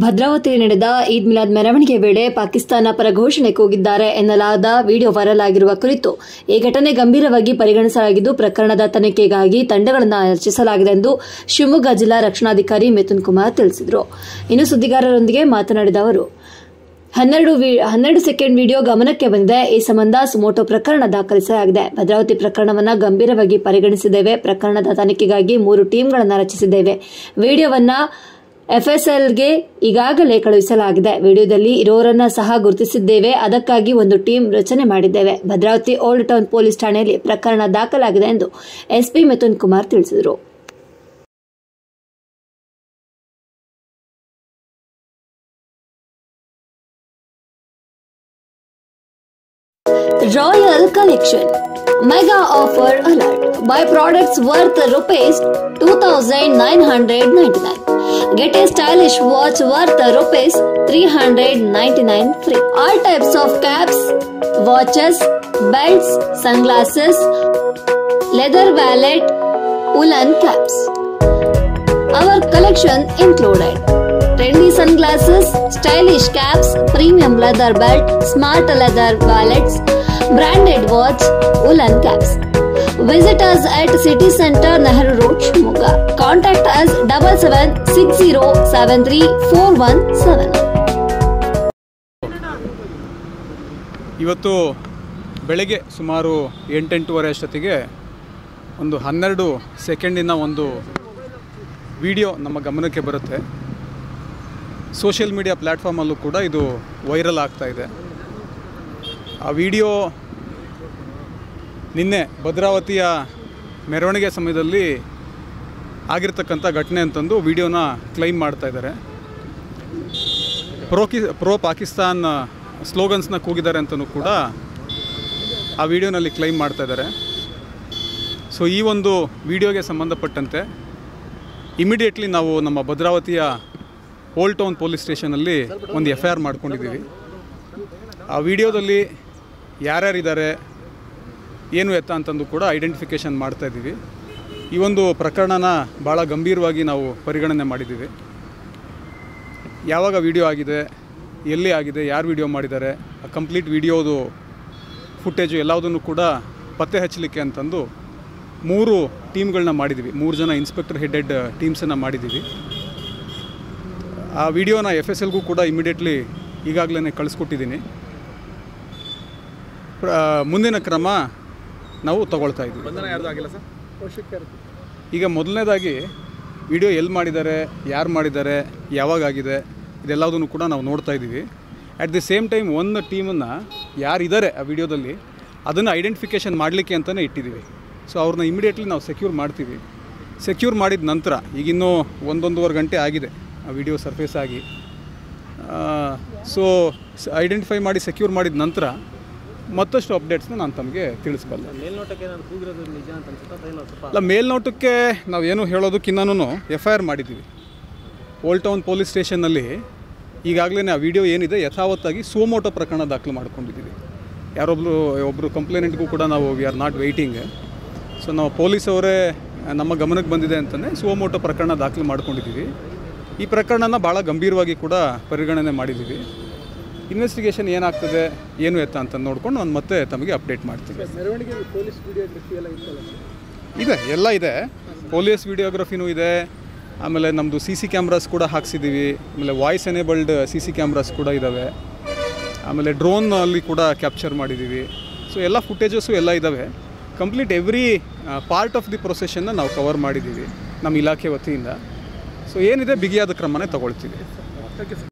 ಭದ್ರಾವತಿಯಲ್ಲಿ ನಡೆದ ಈದ್ ಮಿಲಾದ್ ಮೆರವಣಿಗೆ ವೇಳೆ ಪಾಕಿಸ್ತಾನ ಪರ ಘೋಷಣೆ ಕೂಗಿದ್ದಾರೆ ಎನ್ನಲಾದ ವಿಡಿಯೋ ವೈರಲ್ ಆಗಿರುವ ಕುರಿತು ಈ ಘಟನೆ ಗಂಭೀರವಾಗಿ ಪರಿಗಣಿಸಲಾಗಿದ್ದು ಪ್ರಕರಣದ ತನಿಖೆಗಾಗಿ ತಂಡಗಳನ್ನು ರಚಿಸಲಾಗಿದೆ ಎಂದು ಶಿವಮೊಗ್ಗ ಜಿಲ್ಲಾ ರಕ್ಷಣಾಧಿಕಾರಿ ಮಿಥುನ್ ಕುಮಾರ್ ತಿಳಿಸಿದರು. ಇನ್ನು ಸುದ್ದಿಗಾರರೊಂದಿಗೆ ಮಾತನಾಡಿದ ಅವರು 12 ಸೆಕೆಂಡ್ ವಿಡಿಯೋ ಗಮನಕ್ಕೆ ಬಂದಿದೆ. ಈ ಸಂಬಂಧ ಸುಮೋಟೋ ಪ್ರಕರಣ ದಾಖಲಿಸಲಾಗಿದೆ. ಭದ್ರಾವತಿ ಪ್ರಕರಣವನ್ನು ಗಂಭೀರವಾಗಿ ಪರಿಗಣಿಸಿದ್ದೇವೆ. ಪ್ರಕರಣದ ತನಿಖೆಗಾಗಿ 3 ಟೀಮ್ಗಳನ್ನು ರಚಿಸಿದ್ದೇವೆ. ವಿಡಿಯೋವನ್ನು ಎಫ್ಎಸ್ಎಲ್ಗೆ ಈಗಾಗಲೇ ಕಳುಹಿಸಲಾಗಿದೆ. ವಿಡಿಯೋದಲ್ಲಿ ಇರೋರನ್ನ ಸಹ ಗುರುತಿಸಿದ್ದೇವೆ. ಅದಕ್ಕಾಗಿ ಒಂದು ಟೀಮ್ ರಚನೆ ಮಾಡಿದ್ದೇವೆ. ಭದ್ರಾವತಿ ಓಲ್ಡ್ ಟೌನ್ ಪೊಲೀಸ್ ಠಾಣೆಯಲ್ಲಿ ಪ್ರಕರಣ ದಾಖಲಾಗಿದೆ ಎಂದು ಎಸ್ಪಿ ಮಿಥುನ್ ಕುಮಾರ್ ತಿಳಿಸಿದರು. Royal Collection Mega Offer Alert. Buy products worth rupees 2,999. Get a stylish watch worth rupees 399 free. All types of caps, watches, belts, sunglasses, leather wallet, woolen caps. Our collection included trendy sunglasses, stylish caps, premium leather belt, smart leather wallets, branded watch, woolen caps. Visit us at City Center, Nehru Road, Shimoga. Contact us 7760734171. ಇವತ್ತು ಬೆಳಗ್ಗೆ ಸುಮಾರು 8-8:30 ಅಷ್ಟೊತ್ತಿಗೆ ಒಂದು 12 ಸೆಕೆಂಡಿನ ಒಂದು video ನಮ್ಮ ಗಮನಕ್ಕೆ ಬರುತ್ತೆ. Social media ಪ್ಲ್ಯಾಟ್ಫಾರ್ಮಲ್ಲೂ ಕೂಡ ಇದು ವೈರಲ್ ಆಗ್ತಾ ಇದೆ. ಆ ವಿಡಿಯೋ ನಿನ್ನೆ ಭದ್ರಾವತಿಯ ಮೆರವಣಿಗೆ ಸಮಯದಲ್ಲಿ ಆಗಿರ್ತಕ್ಕಂಥ ಘಟನೆ ಅಂತಂದು ವಿಡಿಯೋನ ಕ್ಲೈಮ್ ಮಾಡ್ತಾ ಇದ್ದಾರೆ. ಪ್ರೋ ಪಾಕಿಸ್ತಾನ್ ಸ್ಲೋಗನ್ಸ್ನ ಕೂಗಿದ್ದಾರೆ ಅಂತಲೂ ಕೂಡ ಆ ವಿಡಿಯೋನಲ್ಲಿ ಕ್ಲೈಮ್ ಮಾಡ್ತಾ ಇದ್ದಾರೆ. ಸೊ ಈ ಒಂದು ವಿಡಿಯೋಗೆ ಸಂಬಂಧಪಟ್ಟಂತೆ ಇಮಿಡಿಯೇಟ್ಲಿ ನಾವು ನಮ್ಮ ಭದ್ರಾವತಿಯ ಓಲ್ಡ್ ಟೌನ್ ಪೊಲೀಸ್ ಸ್ಟೇಷನಲ್ಲಿ ಒಂದು FIR ಮಾಡ್ಕೊಂಡಿದ್ದೀವಿ. ಆ ವಿಡಿಯೋದಲ್ಲಿ ಯಾರ್ಯಾರಿದ್ದಾರೆ ಏನು ಎತ್ತ ಅಂತಂದು ಕೂಡ ಐಡೆಂಟಿಫಿಕೇಷನ್ ಮಾಡ್ತಾಯಿದ್ದೀವಿ. ಈ ಒಂದು ಪ್ರಕರಣನ ಭಾಳ ಗಂಭೀರವಾಗಿ ನಾವು ಪರಿಗಣನೆ ಮಾಡಿದ್ದೀವಿ. ಯಾವಾಗ ವಿಡಿಯೋ ಆಗಿದೆ, ಎಲ್ಲಿ ಆಗಿದೆ, ಯಾರು ವಿಡಿಯೋ ಮಾಡಿದ್ದಾರೆ, ಆ ಕಂಪ್ಲೀಟ್ ವಿಡಿಯೋದು ಫುಟೇಜು ಎಲ್ಲದನ್ನು ಕೂಡ ಪತ್ತೆ ಹಚ್ಚಲಿಕ್ಕೆ ಅಂತಂದು 3 ಟೀಮ್ಗಳನ್ನ ಮಾಡಿದ್ದೀವಿ. 3 ಜನ ಇನ್ಸ್ಪೆಕ್ಟರ್ ಹೆಡೆಡ್ ಟೀಮ್ಸನ್ನು ಮಾಡಿದ್ದೀವಿ. ಆ ವಿಡಿಯೋನ FSLಗೂ ಕೂಡ ಇಮಿಡಿಯೇಟ್ಲಿ ಈಗಾಗಲೇ ಕಳಿಸ್ಕೊಟ್ಟಿದ್ದೀನಿ. ಮುಂದಿನ ಕ್ರಮ ನಾವು ತಗೊಳ್ತಾ ಇದ್ದೀವಿ. ಈಗ ಮೊದಲನೇದಾಗಿ ವಿಡಿಯೋ ಎಲ್ಲಿ ಮಾಡಿದ್ದಾರೆ, ಯಾರು ಮಾಡಿದ್ದಾರೆ, ಯಾವಾಗಾಗಿದೆ, ಇದೆಲ್ಲದನ್ನು ಕೂಡ ನಾವು ನೋಡ್ತಾ ಇದ್ದೀವಿ. ಅಟ್ ದಿ ಸೇಮ್ ಟೈಮ್ ಒಂದು ಟೀಮನ್ನು ಯಾರಿದ್ದಾರೆ ಆ ವಿಡಿಯೋದಲ್ಲಿ ಅದನ್ನು ಐಡೆಂಟಿಫಿಕೇಷನ್ ಮಾಡಲಿಕ್ಕೆ ಅಂತಲೇ ಇಟ್ಟಿದ್ದೀವಿ. ಸೊ ಅವ್ರನ್ನ ಇಮಿಡಿಯೇಟ್ಲಿ ನಾವು ಸೆಕ್ಯೂರ್ ಮಾಡ್ತೀವಿ. ಸೆಕ್ಯೂರ್ ಮಾಡಿದ ನಂತರ ಈಗಿನ್ನೂ 1-1.5 ಗಂಟೆ ಆಗಿದೆ ಆ ವಿಡಿಯೋ ಸರ್ಫೇಸ್ ಆಗಿ. ಸೊ ಐಡೆಂಟಿಫೈ ಮಾಡಿ ಸೆಕ್ಯೂರ್ ಮಾಡಿದ ನಂತರ ಮತ್ತಷ್ಟು ಅಪ್ಡೇಟ್ಸ್ನ ನಾನು ತಮಗೆ ತಿಳಿಸ್ಬಲ್ಲೆ. ಅಲ್ಲ, ಮೇಲ್ನೋಟಕ್ಕೆ ನಾವು ಏನು ಹೇಳೋದಕ್ಕಿನ್ನೂ FIR ಮಾಡಿದ್ದೀವಿ. ಓಲ್ಡ್ ಟೌನ್ ಪೊಲೀಸ್ ಸ್ಟೇಷನ್ನಲ್ಲಿ ಈಗಾಗಲೇ ಆ ವಿಡಿಯೋ ಏನಿದೆ ಯಥಾವತ್ತಾಗಿ ಸುಮೋಟೋ ಪ್ರಕರಣ ದಾಖಲು ಮಾಡ್ಕೊಂಡಿದ್ದೀವಿ. ಒಬ್ಬರು ಕಂಪ್ಲೇನೆಂಟ್ಗೂ ಕೂಡ ನಾವು we are not waiting. So ನಾವು ಪೊಲೀಸವರೇ ನಮ್ಮ ಗಮನಕ್ಕೆ ಬಂದಿದೆ ಅಂತಲೇ ಸುಮೋಟೋ ಪ್ರಕರಣ ದಾಖಲು ಮಾಡ್ಕೊಂಡಿದ್ದೀವಿ. ಈ ಪ್ರಕರಣನ ಭಾಳ ಗಂಭೀರವಾಗಿ ಕೂಡ ಪರಿಗಣನೆ ಮಾಡಿದ್ದೀವಿ. ಇನ್ವೆಸ್ಟಿಗೇಷನ್ ಏನಾಗ್ತದೆ, ಏನು ಎತ್ತ ಅಂತ ನೋಡ್ಕೊಂಡು ನಾನು ಮತ್ತೆ ತಮಗೆ ಅಪ್ಡೇಟ್ ಮಾಡ್ತೀವಿ. ಇದೆ, ಎಲ್ಲ ಇದೆ. ಪೊಲೀಸ್ ವಿಡಿಯೋಗ್ರಫಿನೂ ಇದೆ. ಆಮೇಲೆ ನಮ್ಮದು CC ಕ್ಯಾಮ್ರಾಸ್ ಕೂಡ ಹಾಕ್ಸಿದ್ದೀವಿ. ಆಮೇಲೆ ವಾಯ್ಸ್ ಎನೇಬಲ್ಡ್ CC ಕ್ಯಾಮ್ರಾಸ್ ಕೂಡ ಇದ್ದಾವೆ. ಆಮೇಲೆ ಡ್ರೋನಲ್ಲಿ ಕೂಡ ಕ್ಯಾಪ್ಚರ್ ಮಾಡಿದ್ದೀವಿ. ಸೊ ಎಲ್ಲ ಫುಟೇಜಸ್ಸು ಎಲ್ಲ ಇದ್ದಾವೆ. Complete every part of the ಪ್ರೊಸೆಷನ್ನ ನಾವು ಕವರ್ ಮಾಡಿದ್ದೀವಿ ನಮ್ಮ ಇಲಾಖೆ ವತಿಯಿಂದ. ಸೊ ಏನಿದೆ ಬಿಗಿಯಾದ ಕ್ರಮನೇ ತಗೊಳ್ತೀವಿ.